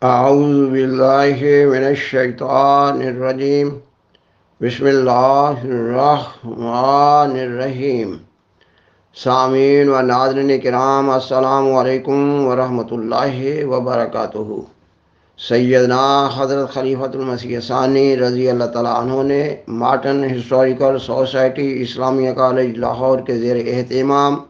اعوذ باللہ من الشیطان الرجیم بسم اللہ الرحمن الرحیم۔ سامعین و ناظرین کرام، السلام علیکم ورحمۃ اللہ وبرکاتہ۔ سیدنا حضرت خلیفۃ المسیح ثانی رضی اللہ تعالیٰ عنہ نے مارٹن ہسٹوریکل سوسائٹی اسلامیہ کالج لاہور کے زیر اہتمام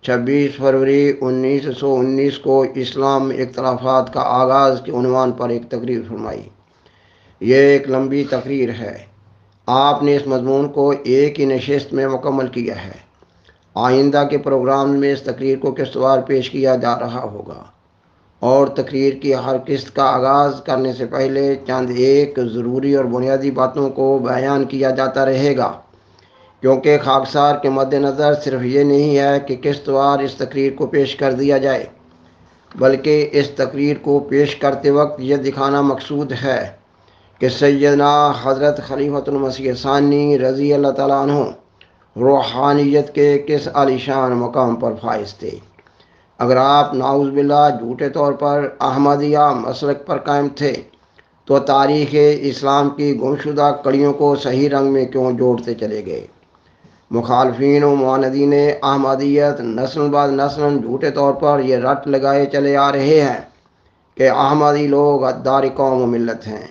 26 فروری 1919 کو اسلام میں اختلافات کا آغاز کے عنوان پر ایک تقریر فرمائی۔ یہ ایک لمبی تقریر ہے۔ آپ نے اس مضمون کو ایک ہی نشست میں مکمل کیا ہے۔ آئندہ کے پروگرام میں اس تقریر کو قسطوار پیش کیا جا رہا ہوگا، اور تقریر کی ہر قسط کا آغاز کرنے سے پہلے چند ایک ضروری اور بنیادی باتوں کو بیان کیا جاتا رہے گا، کیونکہ خاکسار کے مد نظر صرف یہ نہیں ہے کہ قسطوار اس تقریر کو پیش کر دیا جائے، بلکہ اس تقریر کو پیش کرتے وقت یہ دکھانا مقصود ہے کہ سیدنا حضرت خلیفۃ المسیح ثانی رضی اللہ تعالیٰ عنہ روحانیت کے کس عالیشان مقام پر فائز تھے۔ اگر آپ نعوذ باللہ جھوٹے طور پر احمدیہ مسلک پر قائم تھے تو تاریخ اسلام کی گمشدہ کڑیوں کو صحیح رنگ میں کیوں جوڑتے چلے گئے؟ مخالفین و معاندین احمدیت نسل بعد نسل جھوٹے طور پر یہ رٹ لگائے چلے آ رہے ہیں کہ احمدی لوگ غدار قوم و ملت ہیں۔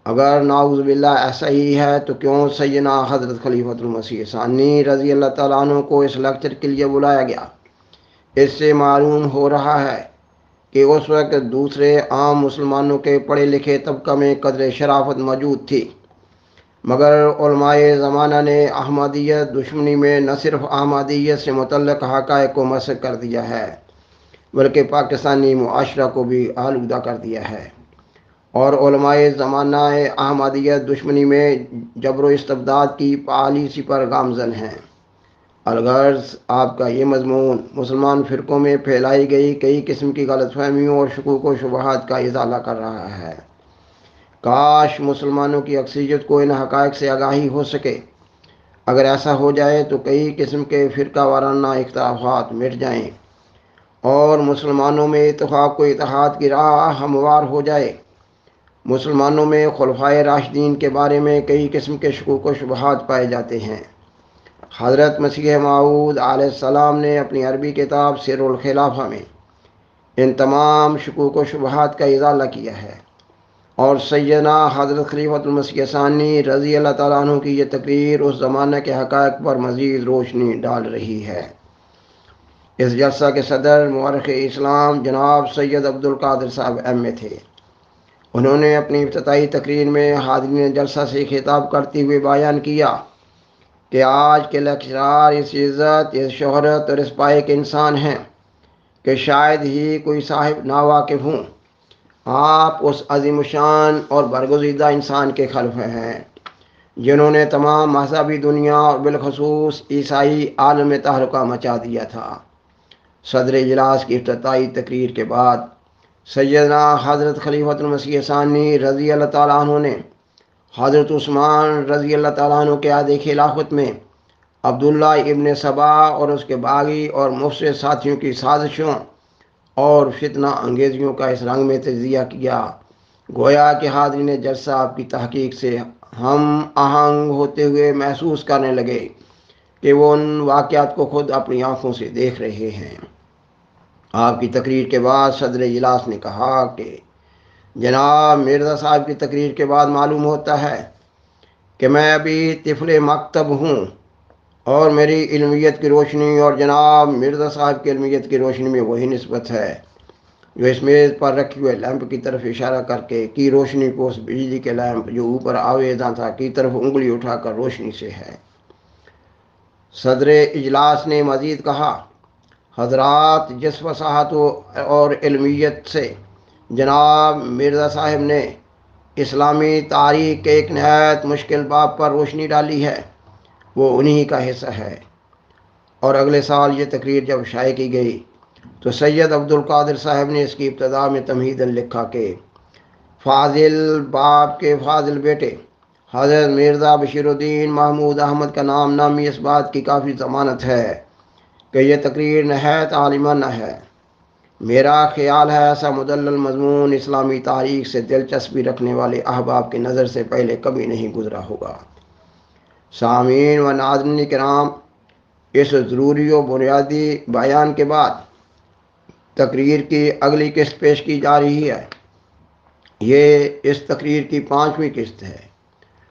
اگر نعوذ باللہ ایسا ہی ہے تو کیوں سیدنا حضرت خلیفۃ المسیح ثانی رضی اللہ تعالیٰ عنہ کو اس لیکچر کے لیے بلایا گیا؟ اس سے معلوم ہو رہا ہے کہ اس وقت دوسرے عام مسلمانوں کے پڑھے لکھے طبقہ میں قدر شرافت موجود تھی، مگر علماء زمانہ نے احمدیت دشمنی میں نہ صرف احمدیت سے متعلق حقائق کو مسخ کر دیا ہے، بلکہ پاکستانی معاشرہ کو بھی آلودہ کر دیا ہے، اور علماء زمانہ احمدیت دشمنی میں جبر و استبداد کی پالیسی پر گامزن ہیں۔ الغرض آپ کا یہ مضمون مسلمان فرقوں میں پھیلائی گئی کئی قسم کی غلط فہمیوں اور شکوک و شبہات کا ازالہ کر رہا ہے۔ کاش مسلمانوں کی اکثریت کو ان حقائق سے آگاہی ہو سکے۔ اگر ایسا ہو جائے تو کئی قسم کے فرقہ وارانہ اختلافات مٹ جائیں اور مسلمانوں میں اتفاق و اتحاد کی راہ ہموار ہو جائے۔ مسلمانوں میں خلفائے راشدین کے بارے میں کئی قسم کے شکوک و شبہات پائے جاتے ہیں۔ حضرت مسیح موعود علیہ السلام نے اپنی عربی کتاب سیر الخلافہ میں ان تمام شکوک و شبہات کا ازالہ کیا ہے، اور سیدنا حضرت خلیفۃ المسیح ثانی رضی اللہ تعالیٰ عنہ کی یہ تقریر اس زمانہ کے حقائق پر مزید روشنی ڈال رہی ہے۔ اس جلسہ کے صدر مورخ اسلام جناب سید عبد القادر صاحب ایم تھے۔ انہوں نے اپنی افتتاحی تقریر میں حاضرین جلسہ سے خطاب کرتے ہوئے بیان کیا کہ آج کے لیکچرار اس عزت، اس شہرت اور اس پائے کے انسان ہیں کہ شاید ہی کوئی صاحب ناواقف ہوں۔ آپ اس عظیم الشان اور برگزیدہ انسان کے خلف ہیں جنہوں نے تمام مذہبی دنیا اور بالخصوص عیسائی عالم میں تہلکہ مچا دیا تھا۔ صدر اجلاس کی افتتاحی تقریر کے بعد سیدنا حضرت خلیفۃ المسیح ثانی رضی اللہ تعالیٰ عنہ نے حضرت عثمان رضی اللہ تعالیٰ عنہ کے عہد خلافت میں عبداللہ ابن سبا اور اس کے باغی اور مفسد ساتھیوں کی سازشوں اور فتنہ انگیزیوں کا اس رنگ میں تجزیہ کیا، گویا کہ حاضرین جلسہ آپ کی تحقیق سے ہم آہنگ ہوتے ہوئے محسوس کرنے لگے کہ وہ ان واقعات کو خود اپنی آنکھوں سے دیکھ رہے ہیں۔ آپ کی تقریر کے بعد صدر اجلاس نے کہا کہ جناب مرزا صاحب کی تقریر کے بعد معلوم ہوتا ہے کہ میں ابھی طفل مکتب ہوں، اور میری علمیت کی روشنی اور جناب مرزا صاحب کی علمیت کی روشنی میں وہی نسبت ہے جو اس میز پر رکھے ہوئے لیمپ کی طرف اشارہ کر کے کی روشنی کو اس بجلی کے لیمپ جو اوپر آویزاں تھا کی طرف انگلی اٹھا کر روشنی سے ہے۔ صدر اجلاس نے مزید کہا، حضرات جس وضاحت اور علمیت سے جناب مرزا صاحب نے اسلامی تاریخ کے ایک نہایت مشکل باب پر روشنی ڈالی ہے وہ انہی کا حصہ ہے۔ اور اگلے سال یہ تقریر جب شائع کی گئی تو سید عبد القادر صاحب نے اس کی ابتدا میں تمہیداً لکھا کہ فاضل باپ کے فاضل بیٹے حضرت مرزا بشیر الدین محمود احمد کا نام نامی اس بات کی کافی ضمانت ہے کہ یہ تقریر نہایت عالمانہ ہے۔ میرا خیال ہے ایسا مدلل مضمون اسلامی تاریخ سے دلچسپی رکھنے والے احباب کی نظر سے پہلے کبھی نہیں گزرا ہوگا۔ سامعین و ناظرین کرام، اس ضروری و بنیادی بیان کے بعد تقریر کی اگلی قسط پیش کی جا رہی ہے۔ یہ اس تقریر کی 5ویں قسط ہے۔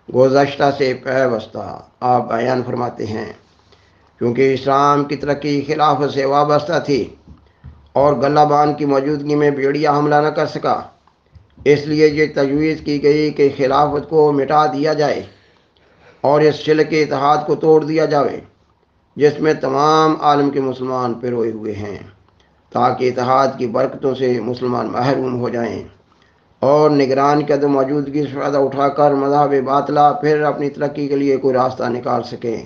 گزشتہ سے پیوستہ آپ بیان فرماتے ہیں، کیونکہ اسلام کی ترقی خلافت سے وابستہ تھی اور غلبان کی موجودگی میں بیڑیا حملہ نہ کر سکا، اس لیے یہ تجویز کی گئی کہ خلافت کو مٹا دیا جائے اور اس شل کے اتحاد کو توڑ دیا جائے جس میں تمام عالم کے مسلمان پروئے ہوئے ہیں، تاکہ اتحاد کی برکتوں سے مسلمان محروم ہو جائیں اور نگران کی عدم موجودگی سے فائدہ اٹھا کر مذہب باطلہ پھر اپنی ترقی کے لیے کوئی راستہ نکال سکیں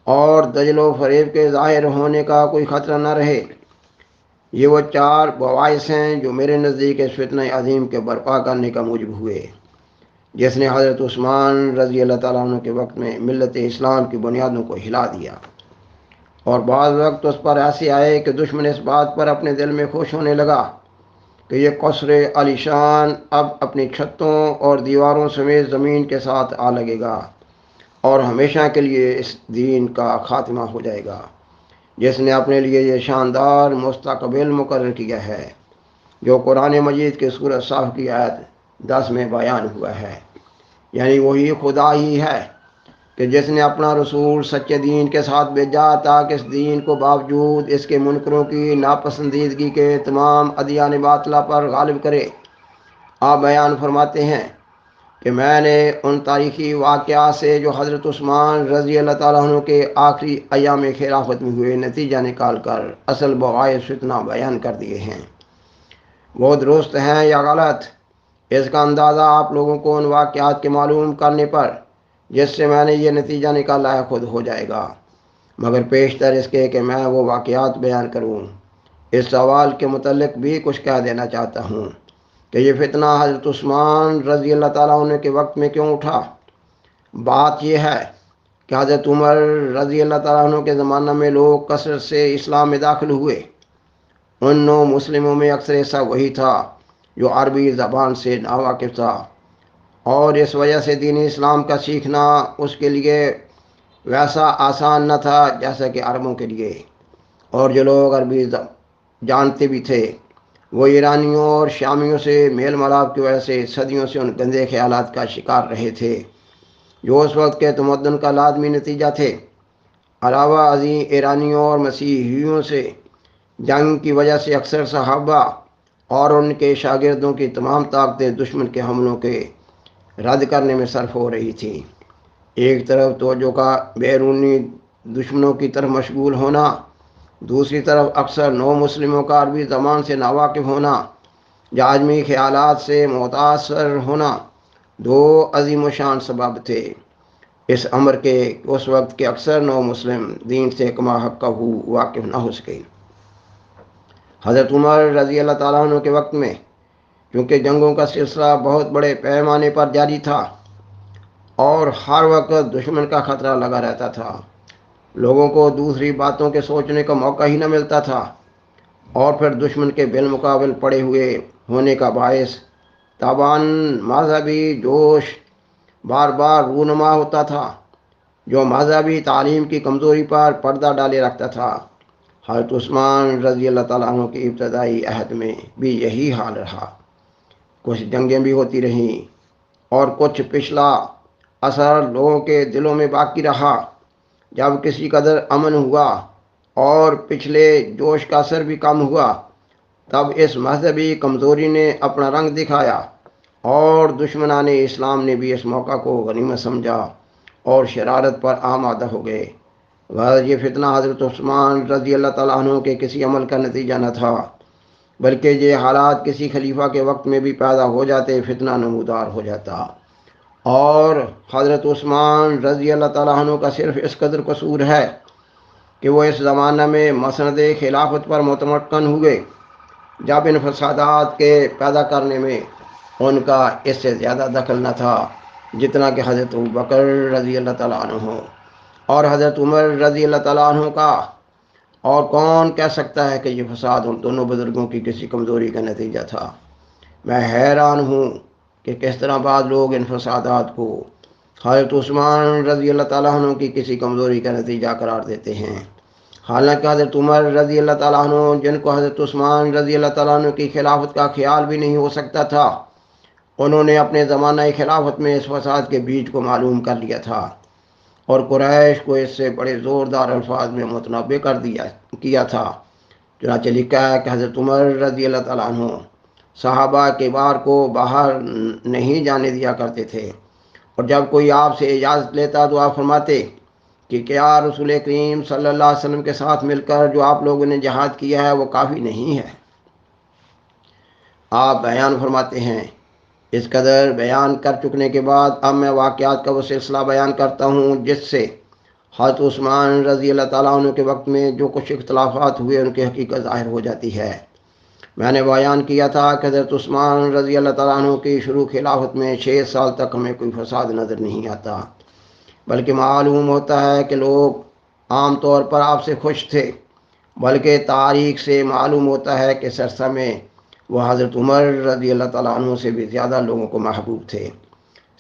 اور دجل و فریب کے ظاہر ہونے کا کوئی خطرہ نہ رہے۔ یہ وہ 4 باعث ہیں جو میرے نزدیک اس فتنہ عظیم کے برپا کرنے کا موجب ہوئے، جس نے حضرت عثمان رضی اللہ تعالیٰ عنہ کے وقت میں ملت اسلام کی بنیادوں کو ہلا دیا، اور بعض وقت اس پر ایسے آئے کہ دشمن اس بات پر اپنے دل میں خوش ہونے لگا کہ یہ قصر علی شان اب اپنی چھتوں اور دیواروں سمیت زمین کے ساتھ آ لگے گا اور ہمیشہ کے لیے اس دین کا خاتمہ ہو جائے گا جس نے اپنے لیے یہ شاندار مستقبل مقرر کیا ہے، جو قرآن مجید کے سورۃ صاف کی آیت 10 میں بیان ہوا ہے۔ یعنی وہی خدا ہی ہے کہ جس نے اپنا رسول سچے دین کے ساتھ بھیجا تاکہ اس دین کو باوجود اس کے منکروں کی ناپسندیدگی کے تمام ادیان باطلہ پر غالب کرے۔ آپ بیان فرماتے ہیں کہ میں نے ان تاریخی واقعات سے جو حضرت عثمان رضی اللہ تعالیٰ عنہ کے آخری ایام خلافت میں ہوئے نتیجہ نکال کر اصل باعث فتنہ بیان کر دیے ہیں۔ وہ درست ہیں یا غلط، اس کا اندازہ آپ لوگوں کو ان واقعات کے معلوم کرنے پر جس سے میں نے یہ نتیجہ نکالا ہے خود ہو جائے گا، مگر پیشتر اس کے کہ میں وہ واقعات بیان کروں، اس سوال کے متعلق بھی کچھ کہہ دینا چاہتا ہوں کہ یہ فتنہ حضرت عثمان رضی اللہ تعالیٰ عنہ کے وقت میں کیوں اٹھا۔ بات یہ ہے کہ حضرت عمر رضی اللہ تعالیٰ عنہ کے زمانہ میں لوگ کثرت سے اسلام میں داخل ہوئے۔ ان 9 مسلموں میں اکثر حصہ وہی تھا جو عربی زبان سے ناواقف تھا، اور اس وجہ سے دین اسلام کا سیکھنا اس کے لیے ویسا آسان نہ تھا جیسا کہ عربوں کے لیے۔ اور جو لوگ عربی جانتے بھی تھے وہ ایرانیوں اور شامیوں سے میل ملاپ کی وجہ سے صدیوں سے ان گندے خیالات کا شکار رہے تھے جو اس وقت کے تمدن کا لازمی نتیجہ تھے۔ علاوہ ازیں ایرانیوں اور مسیحیوں سے جنگ کی وجہ سے اکثر صحابہ اور ان کے شاگردوں کی تمام طاقتیں دشمن کے حملوں کے رد کرنے میں صرف ہو رہی تھیں۔ ایک طرف توجہ کا بیرونی دشمنوں کی طرف مشغول ہونا، دوسری طرف اکثر 9 مسلموں کا عربی زبان سے ناواقف ہونا، جاجمی خیالات سے متاثر ہونا، 2 عظیم و شان سبب تھے اس امر کے اس وقت کے اکثر 9 مسلم دین سے کما حق واقف نہ ہو سکے۔ حضرت عمر رضی اللہ تعالیٰ عنہ کے وقت میں کیونکہ جنگوں کا سلسلہ بہت بڑے پیمانے پر جاری تھا اور ہر وقت دشمن کا خطرہ لگا رہتا تھا، لوگوں کو دوسری باتوں کے سوچنے کا موقع ہی نہ ملتا تھا، اور پھر دشمن کے بالمقابل پڑے ہوئے ہونے کا باعث تابان مذہبی جوش بار بار رونما ہوتا تھا جو مذہبی تعلیم کی کمزوری پر پردہ ڈالے رکھتا تھا۔ حضرت عثمان رضی اللہ تعالیٰ عنہ کی ابتدائی عہد میں بھی یہی حال رہا۔ کچھ جنگیں بھی ہوتی رہیں اور کچھ پچھلا اثر لوگوں کے دلوں میں باقی رہا۔ جب کسی قدر امن ہوا اور پچھلے جوش کا اثر بھی کم ہوا، تب اس مذہبی کمزوری نے اپنا رنگ دکھایا اور دشمنان اسلام نے بھی اس موقع کو غنیمت سمجھا اور شرارت پر آمادہ ہو گئے۔ غرض یہ فتنہ حضرت عثمان رضی اللہ تعالیٰ عنہ کے کسی عمل کا نتیجہ نہ تھا، بلکہ یہ حالات کسی خلیفہ کے وقت میں بھی پیدا ہو جاتے فتنہ نمودار ہو جاتا، اور حضرت عثمان رضی اللہ تعالیٰ عنہ کا صرف اس قدر قصور ہے کہ وہ اس زمانہ میں مسند خلافت پر متمکن ہوئے جب ان فسادات کے پیدا کرنے میں ان کا اس سے زیادہ دخل نہ تھا جتنا کہ حضرت ابوبکر رضی اللہ تعالیٰ عنہ اور حضرت عمر رضی اللہ تعالیٰ عنہ کا اور کون کہہ سکتا ہے کہ یہ فساد ان دونوں بزرگوں کی کسی کمزوری کا نتیجہ تھا؟ میں حیران ہوں کہ کس طرح بعض لوگ ان فسادات کو حضرت عثمان رضی اللہ تعالیٰ عنہ کی کسی کمزوری کا نتیجہ قرار دیتے ہیں، حالانکہ حضرت عمر رضی اللہ تعالیٰ عنہ، جن کو حضرت عثمان رضی اللہ تعالیٰ عنہ کی خلافت کا خیال بھی نہیں ہو سکتا تھا، انہوں نے اپنے زمانہ خلافت میں اس فساد کے بیج کو معلوم کر لیا تھا اور قریش کو اس سے بڑے زوردار الفاظ میں متنبع کیا تھا۔ چنانچہ لکھا ہے کہ حضرت عمر رضی اللہ تعالیٰ عنہ صحابہ کے بار کو باہر نہیں جانے دیا کرتے تھے، اور جب کوئی آپ سے اجازت لیتا تو آپ فرماتے کہ کیا رسول کریم صلی اللہ علیہ وسلم کے ساتھ مل کر جو آپ لوگوں نے جہاد کیا ہے وہ کافی نہیں ہے؟ آپ بیان فرماتے ہیں، اس قدر بیان کر چکنے کے بعد اب میں واقعات کا وہ سلسلہ بیان کرتا ہوں جس سے حضرت عثمان رضی اللہ تعالیٰ عنہ کے وقت میں جو کچھ اختلافات ہوئے ان کی حقیقت ظاہر ہو جاتی ہے۔ میں نے بیان کیا تھا کہ حضرت عثمان رضی اللہ تعالیٰ عنہ کی شروع خلافت میں 6 سال تک ہمیں کوئی فساد نظر نہیں آتا، بلکہ معلوم ہوتا ہے کہ لوگ عام طور پر آپ سے خوش تھے، بلکہ تاریخ سے معلوم ہوتا ہے کہ سرسہ میں وہ حضرت عمر رضی اللہ تعالیٰ عنہ سے بھی زیادہ لوگوں کو محبوب تھے۔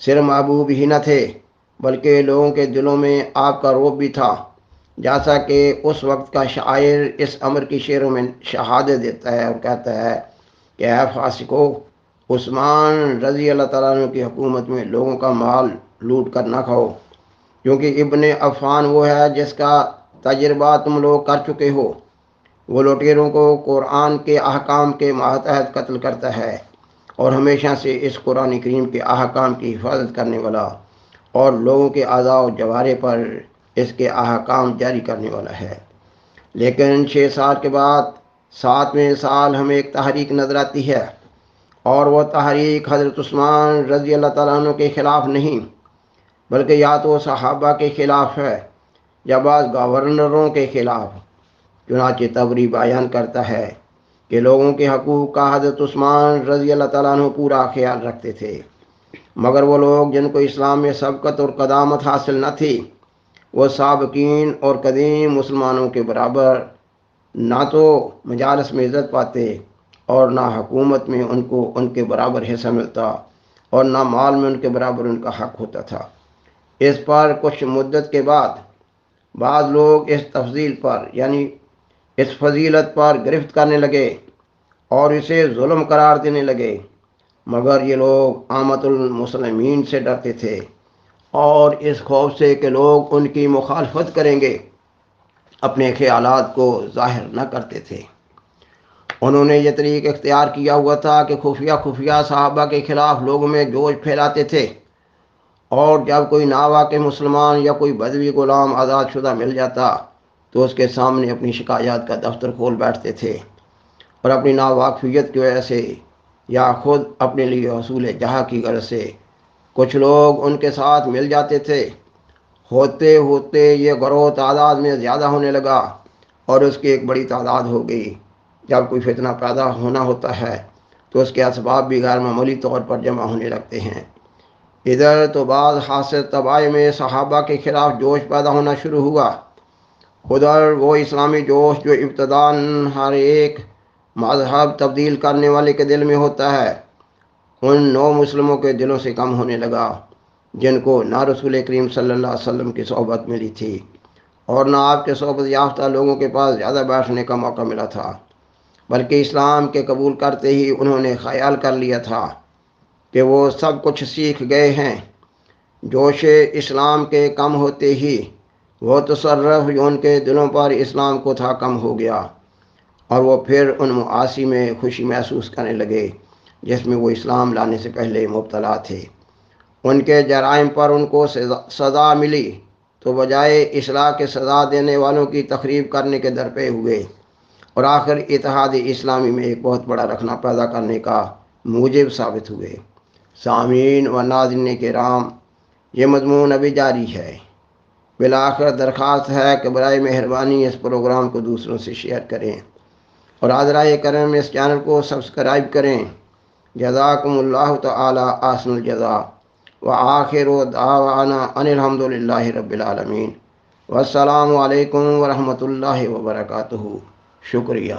صرف محبوب ہی نہ تھے بلکہ لوگوں کے دلوں میں آپ کا رعب بھی تھا، جیسا کہ اس وقت کا شاعر اس امر کی شعروں میں شہادت دیتا ہے اور کہتا ہے کہ اے فاسقو، عثمان رضی اللہ تعالیٰ عنہ کی حکومت میں لوگوں کا مال لوٹ کر نہ کھاؤ، کیونکہ ابن عفان وہ ہے جس کا تجربہ تم لوگ کر چکے ہو۔ وہ لوٹیروں کو قرآن کے احکام کے ماتحت قتل کرتا ہے اور ہمیشہ سے اس قرآن کریم کے احکام کی حفاظت کرنے والا اور لوگوں کے اعضاء و جوارے پر اس کے احکام جاری کرنے والا ہے۔ لیکن 6 سال کے بعد 7ویں سال ہمیں ایک تحریک نظر آتی ہے، اور وہ تحریک حضرت عثمان رضی اللہ تعالیٰ عنہ کے خلاف نہیں بلکہ یا تو صحابہ کے خلاف ہے یا بعض گورنروں کے خلاف۔ چنانچہ طبری بیان کرتا ہے کہ لوگوں کے حقوق کا حضرت عثمان رضی اللہ تعالیٰ عنہ پورا خیال رکھتے تھے، مگر وہ لوگ جن کو اسلام میں سبقت اور قدامت حاصل نہ تھی، وہ سابقین اور قدیم مسلمانوں کے برابر نہ تو مجالس میں عزت پاتے اور نہ حکومت میں ان کو ان کے برابر حصہ ملتا اور نہ مال میں ان کے برابر ان کا حق ہوتا تھا۔ اس پر کچھ مدت کے بعد بعض لوگ اس تفضیل پر یعنی اس فضیلت پر گرفت کرنے لگے اور اسے ظلم قرار دینے لگے، مگر یہ لوگ عامت المسلمین سے ڈرتے تھے اور اس خوف سے کہ لوگ ان کی مخالفت کریں گے اپنے خیالات کو ظاہر نہ کرتے تھے۔ انہوں نے یہ طریق اختیار کیا ہوا تھا کہ خفیہ صحابہ کے خلاف لوگوں میں جوش پھیلاتے تھے، اور جب کوئی ناواقع مسلمان یا کوئی بدوی غلام آزاد شدہ مل جاتا تو اس کے سامنے اپنی شکایات کا دفتر کھول بیٹھتے تھے، اور اپنی ناواقفیت کی وجہ سے یا خود اپنے لیے حصول جہاں کی غرض سے کچھ لوگ ان کے ساتھ مل جاتے تھے۔ ہوتے ہوتے یہ گروہ تعداد میں زیادہ ہونے لگا اور اس کی ایک بڑی تعداد ہو گئی۔ جب کوئی فتنہ پیدا ہونا ہوتا ہے تو اس کے اسباب بھی غیر معمولی طور پر جمع ہونے لگتے ہیں۔ ادھر تو بعض حاصل طبائع میں صحابہ کے خلاف جوش پیدا ہونا شروع ہوا، ادھر وہ اسلامی جوش جو ابتداً ہر ایک مذہب تبدیل کرنے والے کے دل میں ہوتا ہے ان نو مسلموں کے دلوں سے کم ہونے لگا، جن کو نہ رسول کریم صلی اللہ علیہ وسلم کی صحبت ملی تھی اور نہ آپ کے صحبت یافتہ لوگوں کے پاس زیادہ بیٹھنے کا موقع ملا تھا، بلکہ اسلام کے قبول کرتے ہی انہوں نے خیال کر لیا تھا کہ وہ سب کچھ سیکھ گئے ہیں۔ جوش اسلام کے کم ہوتے ہی وہ تصرف جو ان کے دلوں پر اسلام کو تھا کم ہو گیا، اور وہ پھر ان معاصی میں خوشی محسوس کرنے لگے جس میں وہ اسلام لانے سے پہلے مبتلا تھے۔ ان کے جرائم پر ان کو سزا ملی تو بجائے اصلاح کے سزا دینے والوں کی تخریب کرنے کے درپے ہوئے، اور آخر اتحاد اسلامی میں ایک بہت بڑا رکھنا پیدا کرنے کا موجب ثابت ہوئے۔ سامعین و ناظرین کرام، یہ مضمون ابھی جاری ہے۔ بالآخر درخواست ہے کہ برائے مہربانی اس پروگرام کو دوسروں سے شیئر کریں اور حضرائے کرم اس چینل کو سبسکرائب کریں۔ جزاکم اللہ تعالی احسن الجزا، وآخر دعوانا ان الحمد للہ رب العالمین۔ والسلام علیکم ورحمۃ اللہ وبرکاتہ. شکریہ.